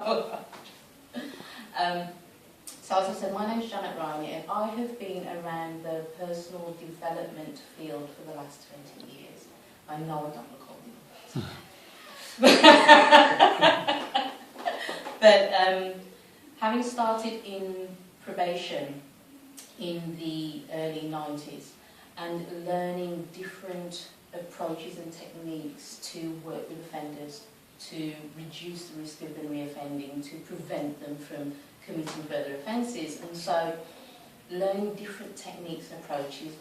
So as I said, my name is Janet Riley, and I have been around the personal development field for the last 20 years. I know I don't look old enough. But having started in probation in the early 90s and learning different approaches and techniques to work with offenders, to reduce the risk of them reoffending, to prevent them from committing further offences. And so learning different techniques and approaches,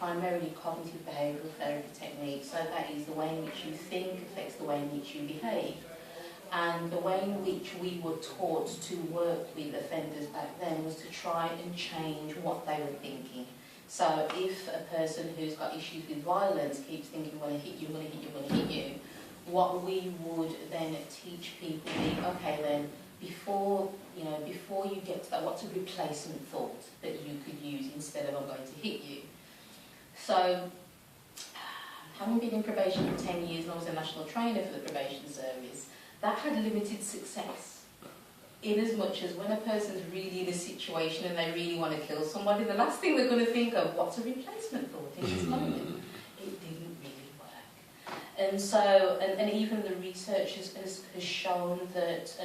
primarily cognitive behavioural therapy techniques, so that is the way in which you think affects the way in which you behave. And the way in which we were taught to work with offenders back then was to try and change what they were thinking. So if a person who's got issues with violence keeps thinking, I'm going to hit you, I'm going to hit you, I'm going to hit you, what we would then teach people is, okay then, before you get to that, what's a replacement thought that you could use instead of I'm going to hit you? So, having been in probation for 10 years and I was a national trainer for the probation service, that had limited success. In as much as when a person's really in a situation and they really want to kill somebody, the last thing they're going to think of, what's a replacement thought in this moment? It didn't really work. And so, and even the research has shown that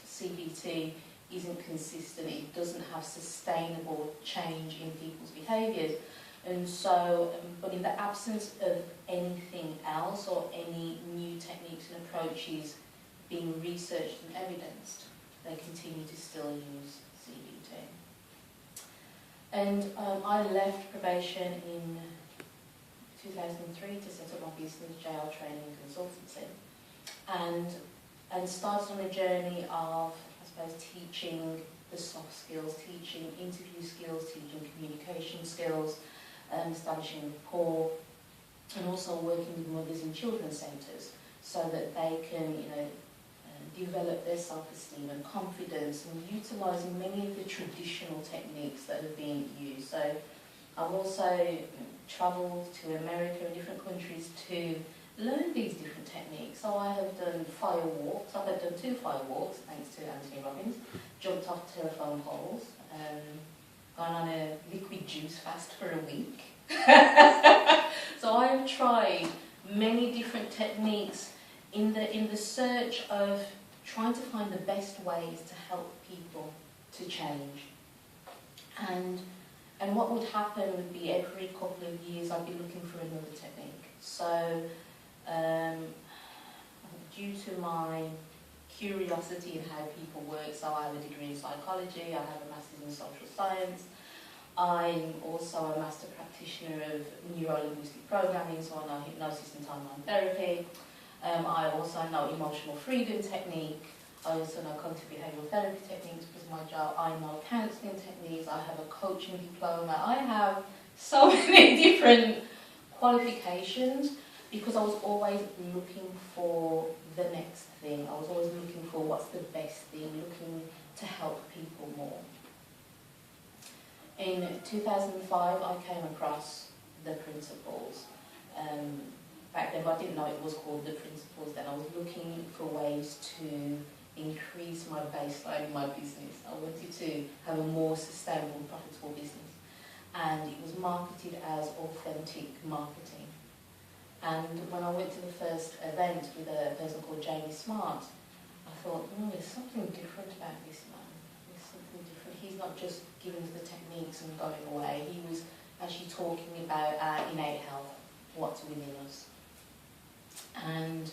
CBT isn't consistent, it doesn't have sustainable change in people's behaviours. And so, but in the absence of anything else or any new techniques and approaches being researched and evidenced, they continue to still use CBT. And I left probation in 2003 to set up my business, JL Training and Consultancy, and started on a journey of, I suppose, teaching the soft skills, teaching interview skills, teaching communication skills, establishing rapport, and also working with mothers in children's centres so that they can, develop their self-esteem and confidence, and utilising many of the traditional techniques that have been used. So I've also travelled to America and different countries to learn these different techniques. So I have done fire walks. I've done 2 fire walks, thanks to Anthony Robbins. Jumped off telephone poles. Gone on a liquid juice fast for a week. So I have tried many different techniques in the search of trying to find the best ways to help people to change. And what would happen would be every couple of years I'd be looking for another technique. So due to my curiosity in how people work, so I have a degree in psychology, I have a master's in social science, I'm also a master practitioner of neuro-linguistic programming, so I know hypnosis and timeline therapy. I also know emotional freedom technique. I also know cognitive behavioural therapy techniques because of my job. I know counselling techniques. I have a coaching diploma. I have so many different qualifications because I was always looking for the next thing. I was always looking for what's the best thing, looking to help people more. In 2005, I came across the principles. Back then, I didn't know it was called the principles then. I was looking for ways to increase my baseline in my business. I wanted to have a more sustainable and profitable business. And it was marketed as authentic marketing. And when I went to the first event with a person called Jamie Smart, I thought, there's something different about this man. There's something different. He's not just giving us the techniques and going away. He was actually talking about our innate health, what's within us. And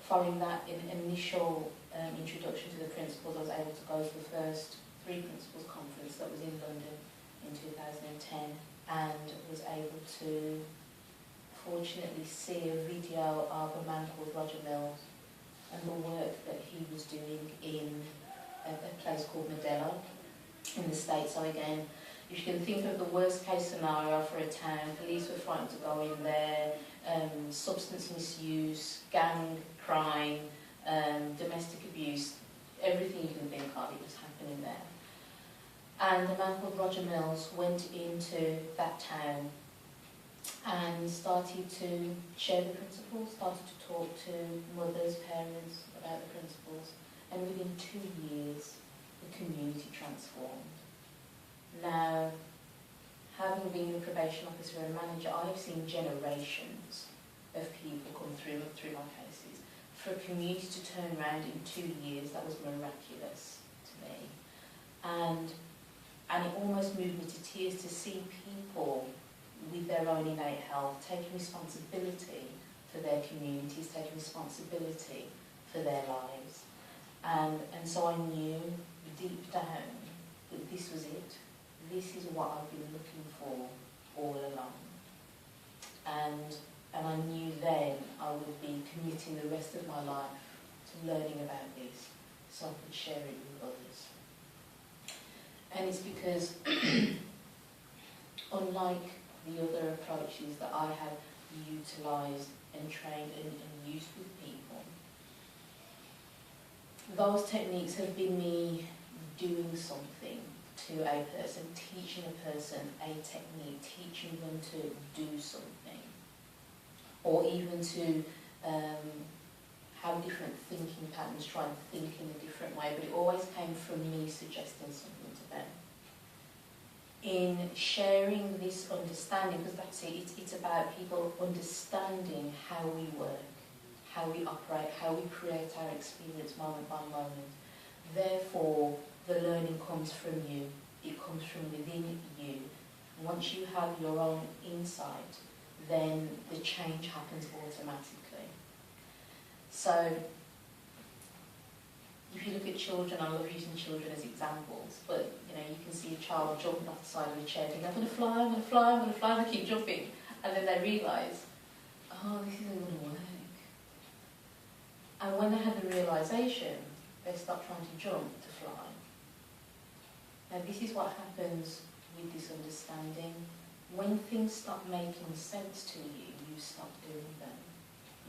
following that initial introduction to the principles, I was able to go to the first 3 Principles conference that was in London in 2010, and was able to fortunately see a video of a man called Roger Mills and the work that he was doing in a place called Modelo in the States. So again, if you can think of the worst case scenario for a town, police were frightened to go in there, substance misuse, gang crime, domestic abuse, everything you can think of, it was happening there. And a man called Roger Mills went into that town and started to share the principles, started to talk to mothers, parents about the principles, 2 years, the community transformed. Now, having been a probation officer and manager, I've seen generations of people come through my cases. For a community to turn around in 2 years, that was miraculous to me. And it almost moved me to tears to see people with their own innate health taking responsibility for their communities, taking responsibility for their lives. And so I knew deep down that this was it. This is what I've been looking for all along. And I knew then I would be committing the rest of my life to learning about this so I could share it with others. And it's because, unlike the other approaches that I have utilised and trained and used with people, those techniques have been me doing something to a person, teaching a person a technique, teaching them to do something, or even to have different thinking patterns, try and think in a different way, but it always came from me suggesting something to them. In sharing this understanding, because that's it, it's about people understanding how we work, how we operate, how we create our experience moment by moment. Therefore, the learning comes from you, it comes from within you. Once you have your own insight, then the change happens automatically. So, if you look at children, I love using children as examples, but you can see a child jumping off the side of a chair thinking, I'm going to fly, I'm going to fly, I'm going to fly, and they keep jumping. And then they realise, oh, this isn't going to work. And when they have the realisation, they stop trying to jump to fly. Now this is what happens with this understanding. When things stop making sense to you, you stop doing them.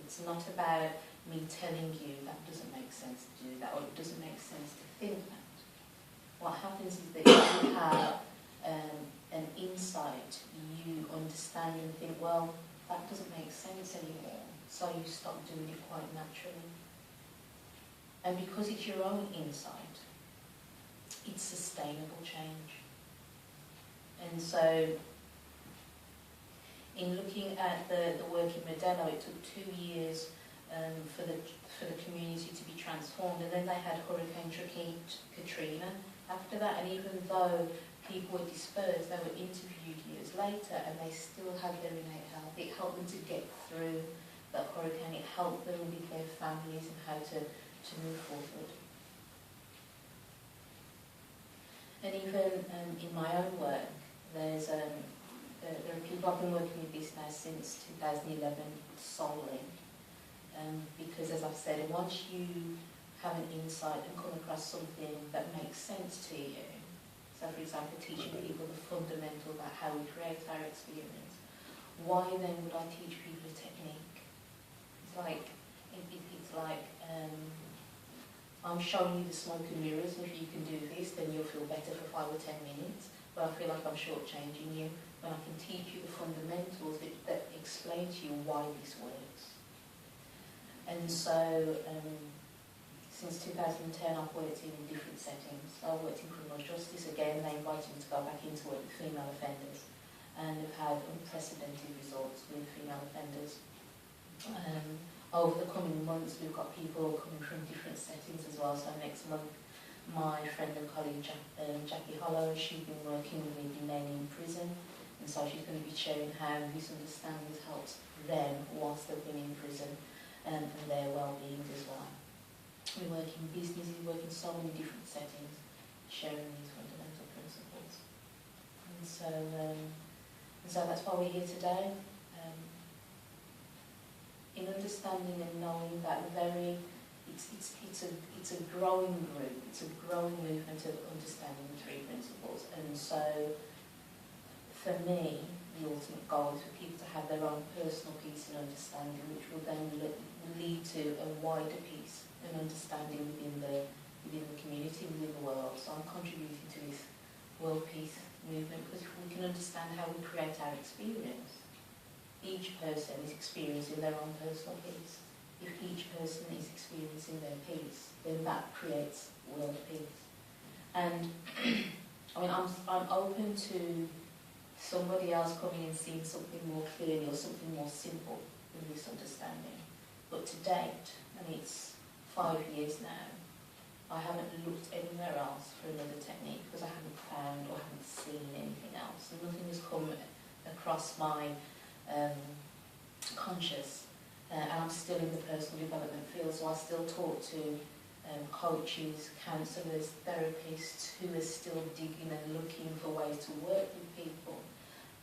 It's not about me telling you that doesn't make sense to do that, or it doesn't make sense to think that. What happens is that you have an insight, you understand and think, well, that doesn't make sense anymore, so you stop doing it quite naturally. And because it's your own insight, it's sustainable change. And so, in looking at the work in Modelo, it took 2 years for the community to be transformed, and then they had Hurricane Katrina after that, and even though people were dispersed, they were interviewed years later and they still had their innate health. It helped them to get through that hurricane, it helped them with their families and how to move forward. And even in my own work, there are people, I've been working with this now since 2011 solely, because as I've said, once you have an insight and come across something that makes sense to you, so for example teaching people the fundamental about how we create our experience, why then would I teach people a technique? It's like I'm showing you the smoke and mirrors, and if you can do this, then you'll feel better for 5 or 10 minutes. But I feel like I'm shortchanging you when I can teach you the fundamentals that explain to you why this works. And so, since 2010, I've worked in different settings. I've worked in criminal justice. Again, they invited me to go back into work with female offenders, and have had unprecedented results with female offenders. Over the coming months, we've got people coming from different settings as well. So next month, my friend and colleague Jackie Hollow, she's been working with men in prison, and so she's going to be sharing how this understanding has helped them whilst they've been in prison, and their well-being as well. We work in business, we work in so many different settings, sharing these fundamental principles. And so that's why we're here today. In understanding and knowing that it's a growing group, it's a growing movement of understanding the 3 principles. And so, for me, the ultimate goal is for people to have their own personal peace and understanding, which will then lead to a wider peace and understanding within the community, within the world. So I'm contributing to this world peace movement because if we can understand how we create our experience, each person is experiencing their own personal peace. if each person is experiencing their peace, then that creates world peace. And I mean, I'm open to somebody else coming and seeing something more clearly or something more simple than this understanding. But to date, and it's 5 years now, I haven't looked anywhere else for another technique because I haven't found or haven't seen anything else. And nothing has come across my conscious. And I'm still in the personal development field, so I still talk to coaches, counsellors, therapists who are still digging and looking for ways to work with people.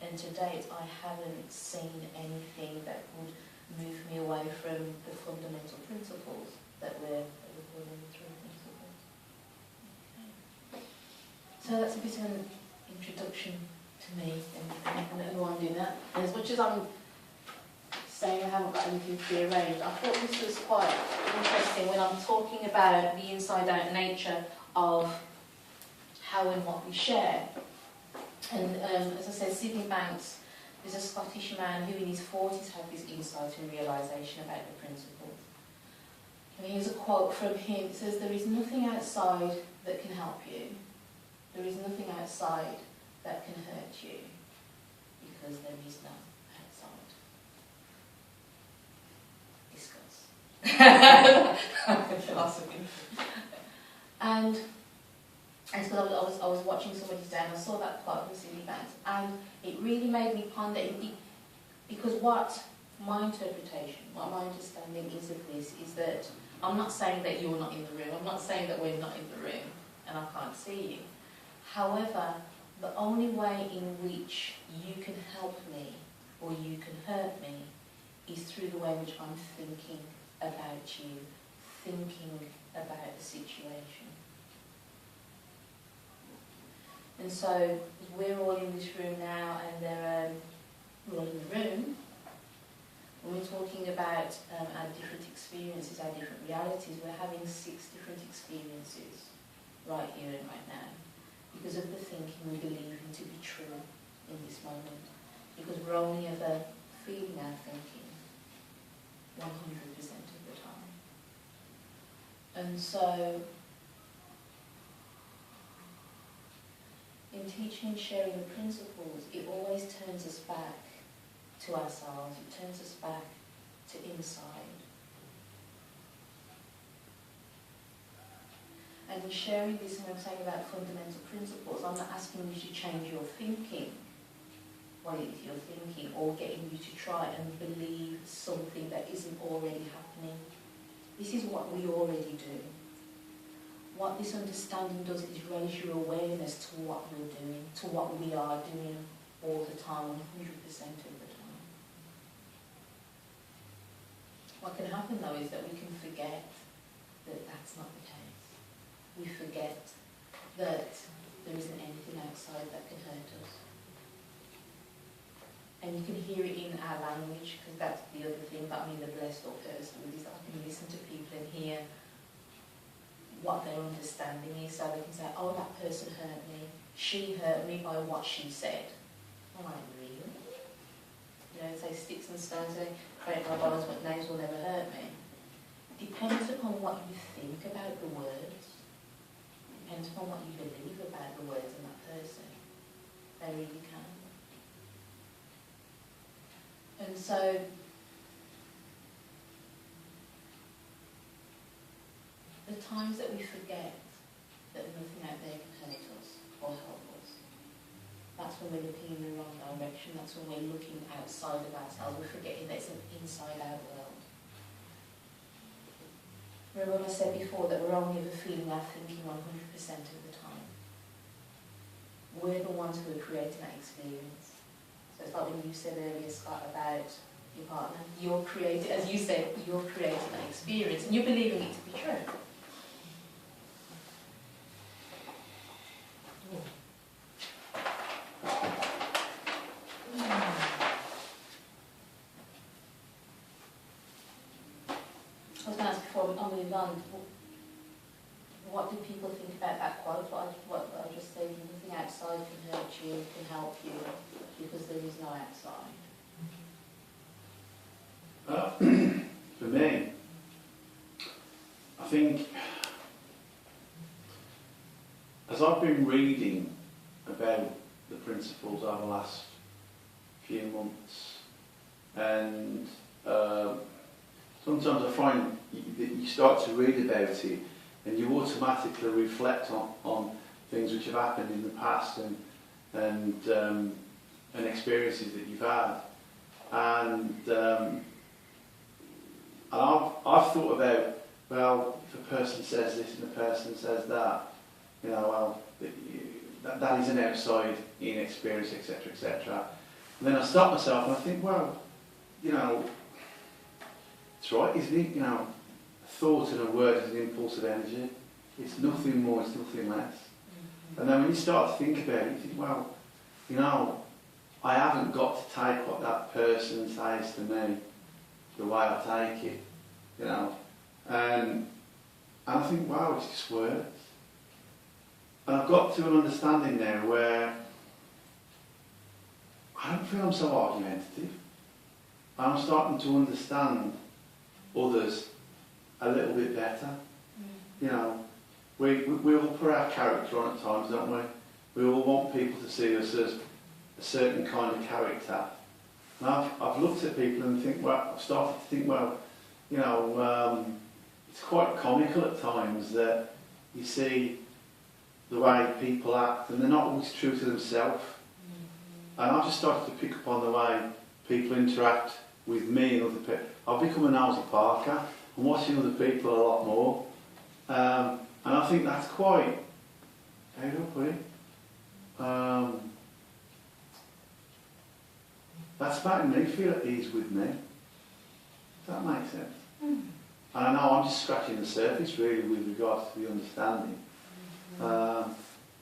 And to date, I haven't seen anything that would move me away from the fundamental principles that we're running through. Okay. So that's a bit of an introduction to me and why I'm doing that. And as much as I'm saying I haven't got anything prearranged, I thought this was quite interesting when I'm talking about the inside-out nature of how and what we share. And as I said, Sydney Banks is a Scottish man who in his 40s had this insight and realisation about the principles. And here's a quote from him. It says, "There is nothing outside that can help you. There is nothing outside that can hurt you, because there is none outside." Discuss. Philosophy. And so I was watching somebody today and I saw that quote from Sydney Banks, and it really made me ponder it, because what my interpretation, what my understanding is of this is that I'm not saying that you're not in the room, I'm not saying that we're not in the room and I can't see you. However, the only way in which you can help me or you can hurt me is through the way in which I'm thinking about you, thinking about the situation. And so we're all in this room now, and we're all in the room. When we're talking about our different experiences, our different realities, we're having 6 different experiences right here and right now, because of the thinking we believe in to be true in this moment. Because we're only ever feeling our thinking 100% of the time. And so, in teaching and sharing the principles, it always turns us back to ourselves, it turns us back to inside. And in sharing this, when I'm saying about fundamental principles, I'm not asking you to change your thinking, what it is you're thinking, or getting you to try and believe something that isn't already happening. This is what we already do. What this understanding does is raise your awareness to what we're doing, to what we are doing all the time, 100% of the time. What can happen though is that we can forget that that's not the case. We forget that there isn't anything outside that can hurt us. And you can hear it in our language, because that's the other thing that I'm either blessed or cursed with, is that I can listen to people and hear what their understanding is, so they can say, oh, that person hurt me, she hurt me by what she said. I'm like, really? You know, say sticks and stones, they create my bones, but names will never hurt me. Depends upon what you think about the words, depends upon what you believe about the words and that person. They really can. And so, the times that we forget that nothing out there can hurt us or help us, that's when we're looking in the wrong direction, that's when we're looking outside of ourselves, we're forgetting that it's an inside-out world. Remember what I said before, that we're only ever feeling our thinking 100% of the time. We're the ones who are creating that experience. So it's like when you said earlier, Scott, about your partner, you're creating, as you said, you're creating that experience and you're believing it to be true. I was going to ask before I moved on, what do people think about that quote? What I just said, nothing outside can hurt you, can help you, because there is no outside. For me, think, as I've been reading about the principles over the last few months, and sometimes I find that you start to read about it and you automatically reflect on things which have happened in the past and experiences that you've had. And I've thought about, well, if a person says this and a person says that, you know, well, that is an outside in experience, etc., etc. And then I stop myself and I think, well, you know, it's right, isn't it? You know, a thought and a word is an impulse of energy. It's nothing more, it's nothing less. And then when you start to think about it, you think, well, you know, I haven't got to take what that person says to me the way I take it, you know. And I think, wow, it's just words. And I've got to an understanding now where I don't feel I'm so argumentative. I'm starting to understand others a little bit better. You know, we all put our character on at times, don't we? We all want people to see us as a certain kind of character. And I've looked at people and think, well, I've started to think, well, you know, it's quite comical at times that you see the way people act and they're not always true to themselves. And I've just started to pick up on the way people interact with me and other people. I've become a nosy Parker. I'm watching other people a lot more. And I think that's quite, how do I put it? That's making me feel at ease with me. Does that make sense? And I know I'm just scratching the surface really with regards to the understanding. But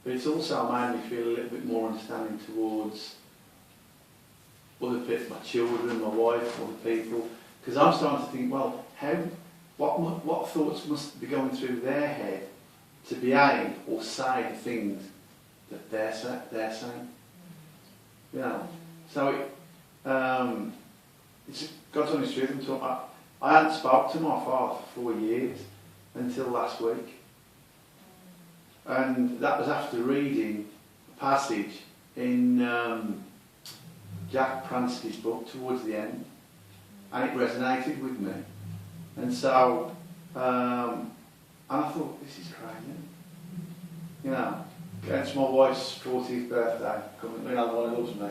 it's also made me feel a little bit more understanding towards other people, my children, my wife, other people. Because I'm starting to think, well, what thoughts must be going through their head to behave or say the things that they're saying? You know, so it's God's honest truth. I hadn't spoken to my father for 4 years until last week. And that was after reading a passage in Jack Pransky's book towards the end, and it resonated with me. And so, and I thought, this is crazy. You know, it's my wife's 40th birthday, coming, you know, the one who loves me.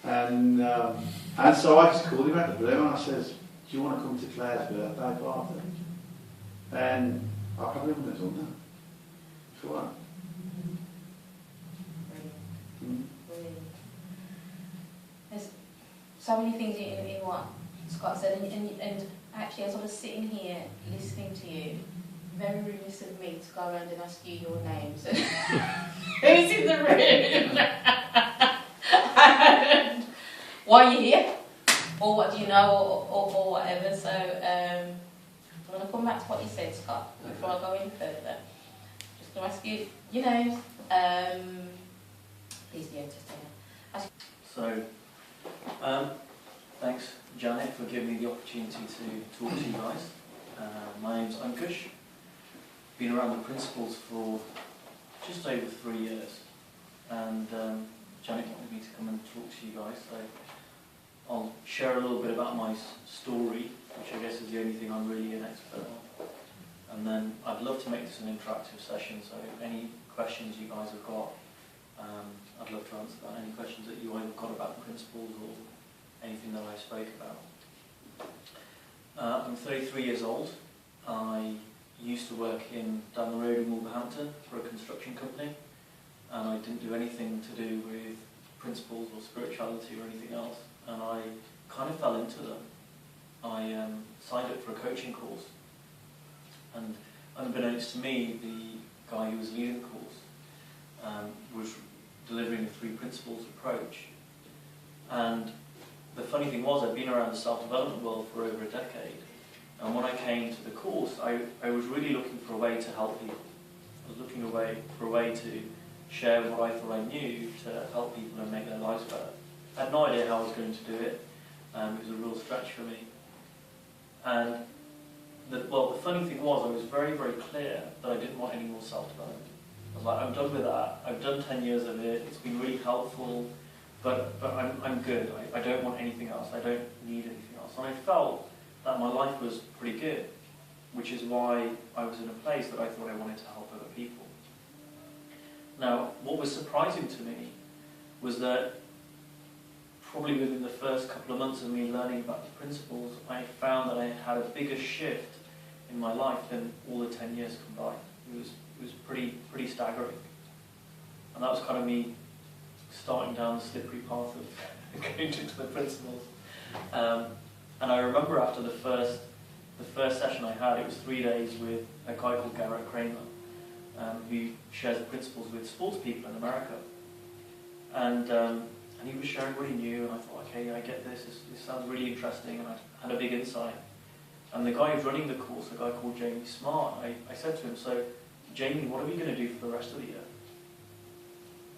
And so I just called him out of the blue and I says, do you want to come to Claire's birthday party? And I probably wouldn't have done that. Sure. Brilliant. There's so many things in what Scott said, and actually as I was sitting here listening to you, very remiss of me to go around and ask you your names and who's in the room and why are you here, or what do you know, or whatever. So I'm going to come back to what you said, Scott, before I go any further. Just going to ask you, you know, please, yeah, just ask. So, thanks, Janet, for giving me the opportunity to talk to you guys. My name's Ankush. Been around the principles for just over 3 years, and Janet wanted me to come and talk to you guys. So I'll share a little bit about my story, which I guess is the only thing I'm really an expert on. And then I'd love to make this an interactive session, so any questions you guys have got, I'd love to answer that. Any questions that you either got about the principles or anything that I spoke about. I'm 33 years old. I used to work down the road in Wolverhampton for a construction company, and I didn't do anything to do with principles or spirituality or anything else, and I kind of fell into them. I signed up for a coaching course, and unbeknownst to me, the guy who was leading the course was delivering a 3 principles approach. And the funny thing was, I'd been around the self-development world for over a decade, and when I came to the course, I was really looking for a way to help people. I was looking for a way to share what I thought I knew to help people and make their lives better. I had no idea how I was going to do it. It was a real stretch for me. And well, the funny thing was I was very, very clear that I didn't want any more self-development. I was like, I'm done with that. I've done 10 years of it. It's been really helpful, but I'm good. I don't want anything else. I don't need anything else. And I felt that my life was pretty good, which is why I was in a place that I thought I wanted to help other people. Now, what was surprising to me was that probably within the first couple of months of me learning about the principles, I found that I had a bigger shift in my life than all the 10 years combined. It was pretty staggering. And that was kind of me starting down the slippery path of going into the principles. And I remember after the first session I had, it was 3 days with a guy called Garrett Kramer, who shares the principles with sports people in America. And he was sharing what he knew, and I thought, okay, I get this sounds really interesting, and I had a big insight. And the guy who's running the course, a guy called Jamie Smart, I said to him, so, Jamie, what are we going to do for the rest of the year?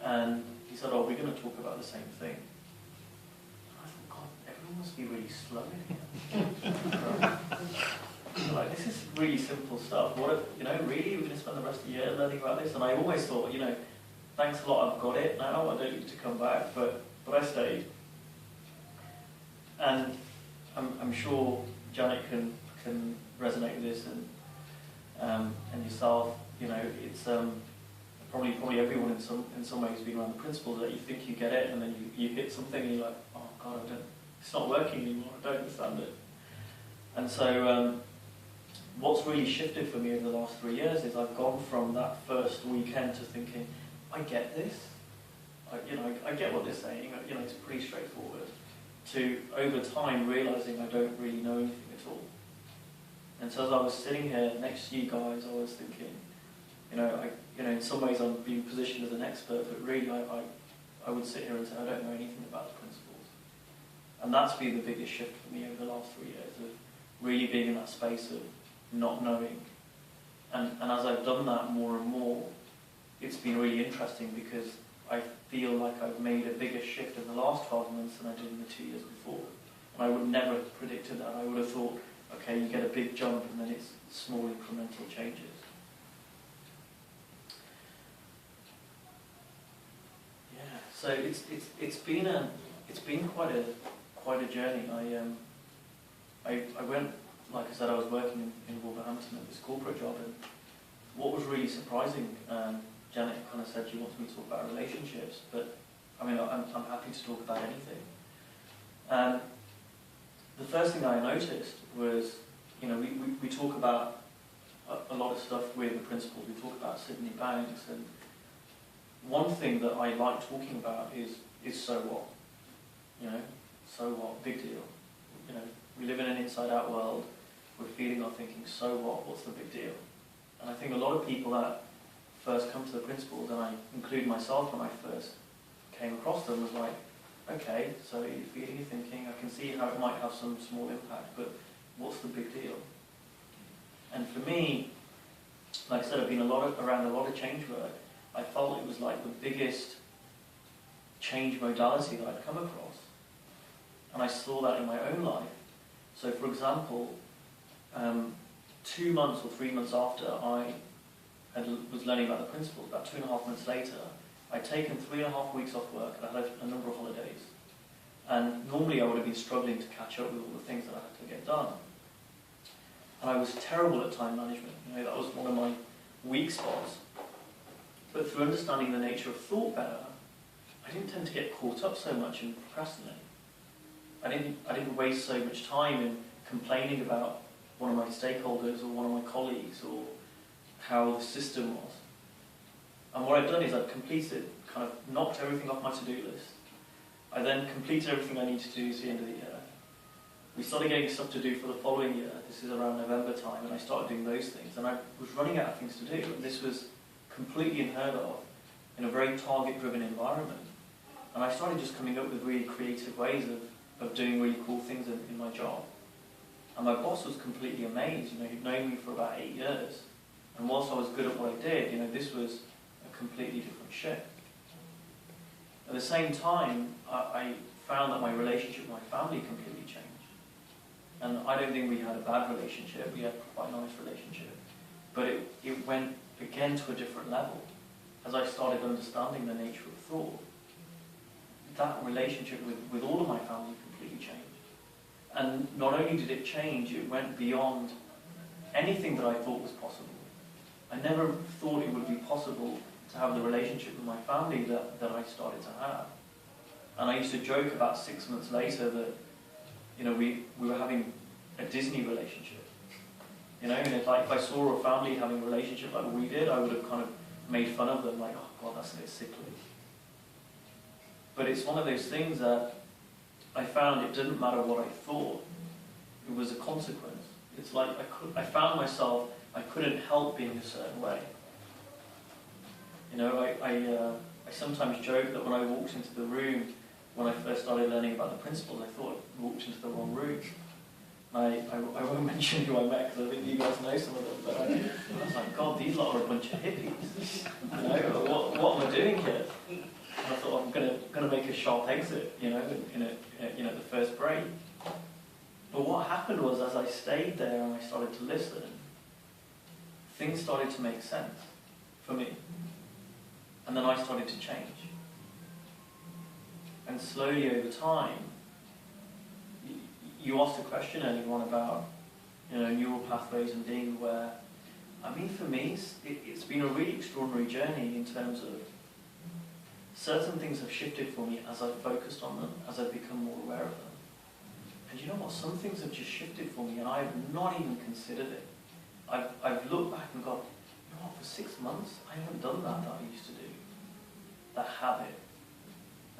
And he said, oh, we're going to talk about the same thing. And I thought, God, everyone must be really slow in here. Like, this is really simple stuff. What, really, we're going to spend the rest of the year learning about this? And I always thought, thanks a lot, I've got it now, I don't need to come back, but I stayed. And I'm sure Janet can resonate with this, and yourself. It's probably everyone in some ways being around the principles that you think you get it, and then you hit something and you're like, oh God, it's not working anymore, I don't understand it. And so what's really shifted for me over the last 3 years is I've gone from that first weekend to thinking, I get this, I get what they're saying, it's pretty straightforward, to over time realising I don't really know anything at all. And so as I was sitting here next to you guys, I was thinking, in some ways I'm being positioned as an expert, but really I would sit here and say I don't know anything about the principles. And that's been the biggest shift for me over the last 3 years, of really being in that space of not knowing. And as I've done that more and more, it's been really interesting because I feel like I've made a bigger shift in the last 12 months than I did in the 2 years before. And I would never have predicted that. I would have thought, okay, you get a big jump and then it's small incremental changes. Yeah, so it's been quite a journey. I went, like I said, I was working in Wolverhampton at this corporate job, and what was really surprising, Janet kind of said she wants me to talk about relationships, but I'm happy to talk about anything. The first thing I noticed was, we talk about a lot of stuff with the principles. We talk about Sydney Banks, and one thing that I like talking about is so what? So what? Big deal. We live in an inside-out world. We're feeling or thinking, so what? What's the big deal? And I think a lot of people that first come to the principles, and I include myself when I first came across them, was like, okay, so you're feeling, you're thinking, I can see how it might have some small impact, but what's the big deal? And for me, like I said, I've been around a lot of change work. I felt it was like the biggest change modality that I'd come across. And I saw that in my own life. So for example, 2 months or 3 months after I was learning about the principles, about 2.5 months later, I'd taken 3.5 weeks off work and I had a number of holidays. And normally I would have been struggling to catch up with all the things that I had to get done. And I was terrible at time management. That was one of my weak spots. But through understanding the nature of thought better, I didn't tend to get caught up so much and procrastinate. I didn't waste so much time in complaining about one of my stakeholders or one of my colleagues or how the system was. And what I've done is I've completed, kind of knocked everything off my to-do list. I then completed everything I needed to do at the end of the year. We started getting stuff to do for the following year. This is around November time, and I started doing those things. And I was running out of things to do, and this was completely unheard of in a very target-driven environment. And I started just coming up with really creative ways of doing really cool things in my job. And my boss was completely amazed. He'd known me for about 8 years. And whilst I was good at what I did, this was a completely different shift. At the same time, I found that my relationship with my family completely changed. And I don't think we had a bad relationship, we had quite a nice relationship. But it went again to a different level. As I started understanding the nature of thought, that relationship with all of my family completely changed. And not only did it change, it went beyond anything that I thought was possible. I never thought it would be possible to have the relationship with my family that I started to have. And I used to joke about 6 months later that, you know, we were having a Disney relationship. You know, and if I saw a family having a relationship like we did, I would have kind of made fun of them, like, oh God, that's a bit sickly. But it's one of those things that I found it didn't matter what I thought, it was a consequence. It's like I found myself, I couldn't help being a certain way. You know, I sometimes joke that when I walked into the room, when I first started learning about the principles, I thought I walked into the wrong room. I won't mention who I met because I think you guys know some of them, but I was like, God, these lot are a bunch of hippies. You know, what am I doing here? And I thought, I'm gonna make a sharp exit, you know, in the first break. But what happened was, as I stayed there and I started to listen, things started to make sense for me. And then I started to change. And slowly over time, you asked a question earlier on about, you know, neural pathways and being aware. I mean, for me, it's been a really extraordinary journey in terms of certain things have shifted for me as I've focused on them, as I've become more aware of them. And you know what? Some things have just shifted for me and I have not even considered it. I've looked back and gone, you know what, for 6 months, I haven't done that I used to do. That habit.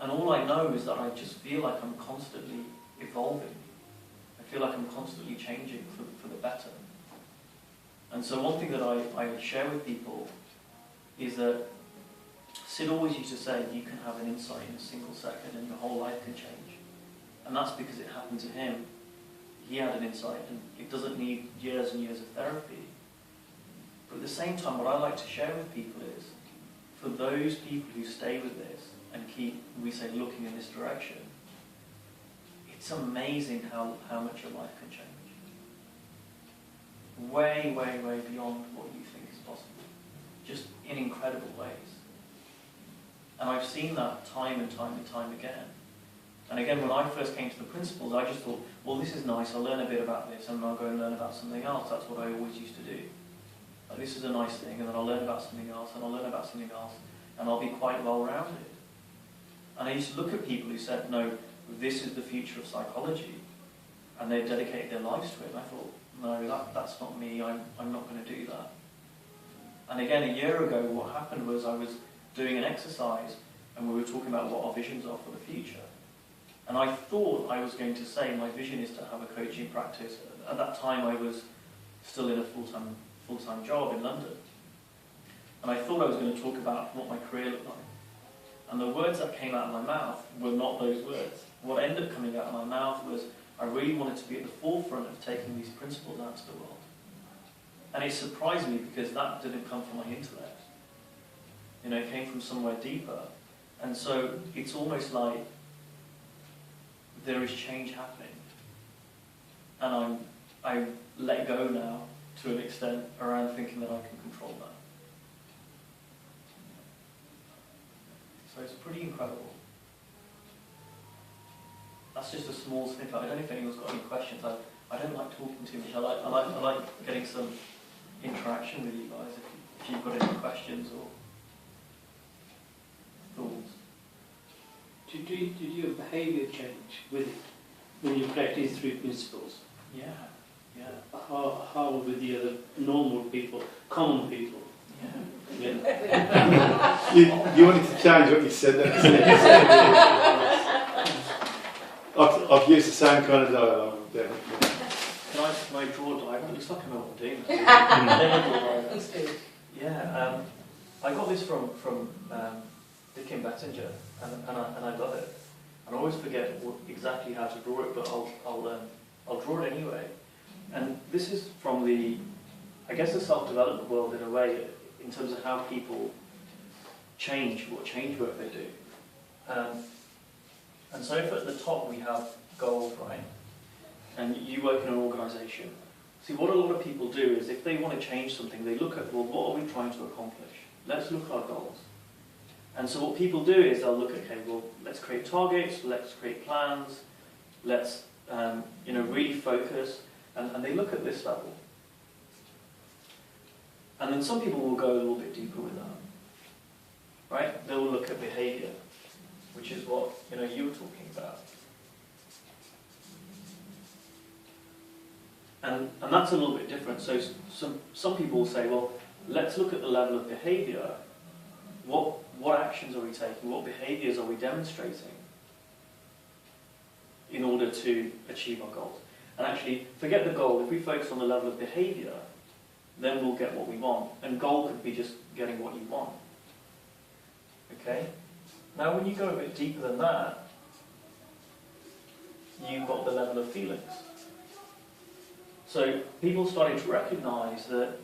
And all I know is that I just feel like I'm constantly evolving. I feel like I'm constantly changing for the better. And so one thing that I share with people is that Sid always used to say, you can have an insight in a single second and your whole life can change. And that's because it happened to him. He had an insight and it doesn't need years and years of therapy. But at the same time, what I like to share with people is, for those people who stay with this and keep, we say, looking in this direction, it's amazing how much your life can change. Way, way, way beyond what you think is possible. Just in incredible ways. And I've seen that time and time and time again. And again, when I first came to the principles, I just thought, well, this is nice, I'll learn a bit about this, and I'll go and learn about something else. That's what I always used to do. Like, this is a nice thing, and then I'll learn about something else, and I'll learn about something else, and I'll be quite well-rounded. And I used to look at people who said, no, this is the future of psychology, and they've dedicated their lives to it, and I thought, no, that's not me, I'm not going to do that. And again, a year ago, what happened was I was doing an exercise, and we were talking about what our visions are for the future. And I thought I was going to say my vision is to have a coaching practice. At that time, I was still in a full-time job in London. And I thought I was going to talk about what my career looked like. And the words that came out of my mouth were not those words. What ended up coming out of my mouth was, I really wanted to be at the forefront of taking these principles out to the world. And it surprised me because that didn't come from my intellect. You know, it came from somewhere deeper. And so it's almost like there is change happening. And I let go now, to an extent, around thinking that I can control that. So it's pretty incredible. That's just a small snippet. I don't know if anyone's got any questions. I don't like talking too much. I like getting some interaction with you guys if you've got any questions or thoughts. Did your behaviour change with it when you practice 3 principles? Yeah. How with the other normal people, common people? Yeah. You wanted to change what you said then. I've used the same kind of dialogue there. Can I draw a diagram? It looks like I know what I'm doing. Let me draw a diagram. That's good. Yeah, I got this from Dick Bettinger, and I love it. And I always forget exactly how to draw it, but I'll draw it anyway. And this is from the self-development world in a way, in terms of how people change, what change work they do. And so if at the top we have gold, right? and you work in an organisation, see what a lot of people do is if they want to change something, they look at, well, what are we trying to accomplish? Let's look at our goals. And so what people do is they'll look at, okay, well, let's create targets, let's create plans, let's really focus, and they look at this level. And then some people will go a little bit deeper with that, right? They'll look at behaviour, which is what you were talking about. And that's a little bit different. So some people will say, well, let's look at the level of behaviour. What actions are we taking? What behaviours are we demonstrating in order to achieve our goals? And actually, forget the goal. If we focus on the level of behaviour, then we'll get what we want. And goal could be just getting what you want. Okay? Now, when you go a bit deeper than that, you've got the level of feelings. So people starting to recognise that,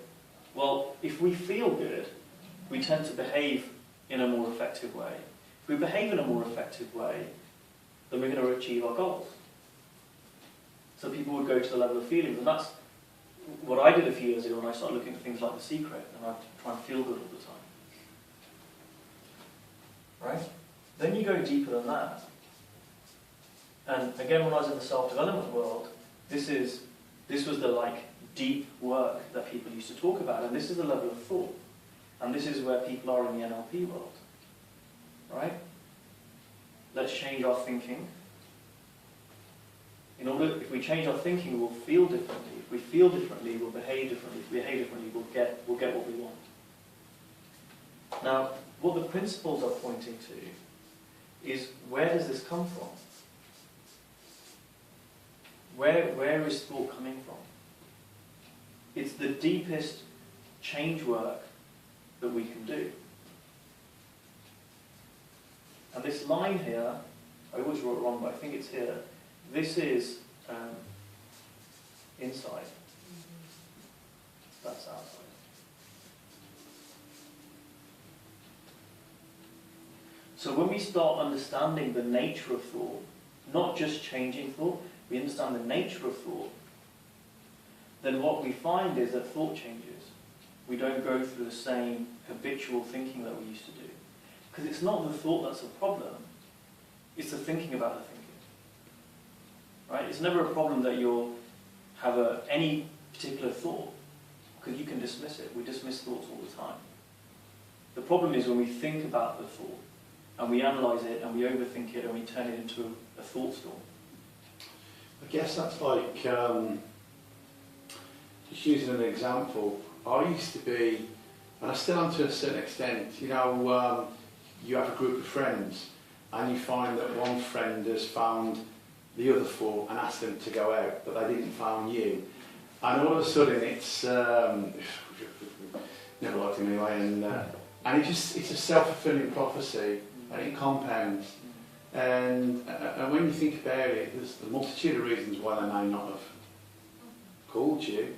well, if we feel good, we tend to behave in a more effective way. If we behave in a more effective way, then we're going to achieve our goals. So people would go to the level of feelings, and that's what I did a few years ago when I started looking at things like The Secret, and I try and feel good all the time. Right? Then you go deeper than that. And again, when I was in the self-development world, this was the deep work that people used to talk about, and this is the level of thought. And this is where people are in the NLP world. Right? Let's change our thinking. If we change our thinking, we'll feel differently. If we feel differently, we'll behave differently. If we behave differently, we'll get what we want. Now, what the principles are pointing to is, where does this come from? Where is thought coming from? It's the deepest change work that we can do. And this line here, I always wrote it wrong, but I think it's here. This is inside. That's outside. So when we start understanding the nature of thought, not just changing thought, we understand the nature of thought, then what we find is that thought changes. We don't go through the same habitual thinking that we used to do. Because it's not the thought that's a problem, it's the thinking about the thinking. Right? It's never a problem that you have any particular thought, because you can dismiss it. We dismiss thoughts all the time. The problem is when we think about the thought, and we analyse it, and we overthink it, and we turn it into a thought storm. I guess that's like, just using an example, I used to be, and I still am to a certain extent, you have a group of friends, and you find that one friend has found the other four and asked them to go out, but they didn't find you. And all of a sudden it's, never liked him anyway, and it's a self-fulfilling prophecy, and it compounds. And when you think about it, there's a multitude of reasons why they may not have called you.